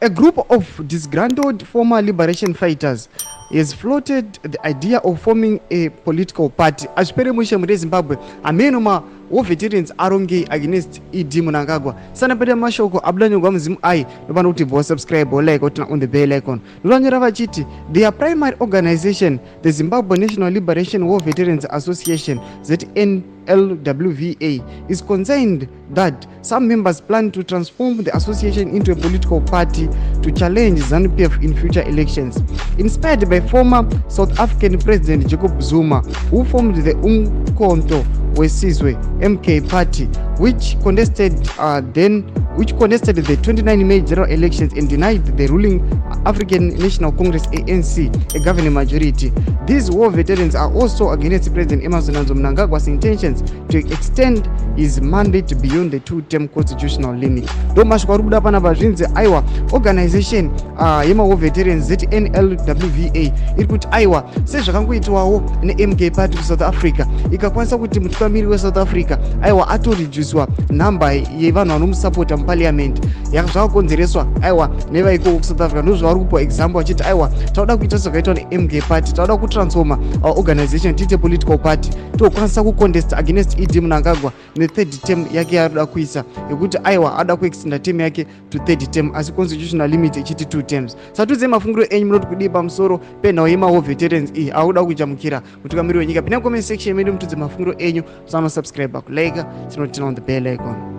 A group of disgruntled former liberation fighters has floated the idea of forming a political party. Azvipere mushe muri Zimbabwe ameno wo veterans arongei against Mnangagwa. Sana pede mashoko abulanyogwa muzimu ai nopano kuti bo subscribe or like or on the bell icon. Nolanyora vachiti their primary organization, the Zimbabwe National Liberation War Veterans Association ZNLWVA, is concerned that some members plan to transform the association into a political party to challenge ZANU-PF in future elections. Inspired by former South African President Jacob Zuma, who formed the Umkhonto weSizwe MK party, which contested the 29 May general elections and denied the ruling African National Congress ANC a governing majority. These war veterans are also against President Mnangagwa's intentions to extend his mandate beyond the two-term constitutional limit. Domashwa rubuda pana bazvinzi aiwa organization yema war veterans ZNLWVA iri kuti aiwa sezvakangoitwawo neMK party kuSouth Africa ikakwanisa kuti mutungamiri weSouth Africa aiwa atoreducwa number yevanhu vanomusapota muparliament zvakakonzereswa aiwa nevaiko kuSouth Africa ndozvavari kupa example vachiti aiwa tauda kuita zvakaitwa neMK party, tauda kutransforma our organization tiite political party tokwanisa kucontest against Mnangagwa ne3rd term yake yaroda kuisa yekuti aiwa ada kuextenda term yake to 3rd term asi constitutional limit ichiti 2 terms. Satudze mafungiro enyu munoti kudii pamusoro penhau yema veterans iyi auda kuchamukira mutungamiri wenyika. Pinda comment section medu mutudze mafungiro enyu, subscribe, like, turn on the bell icon.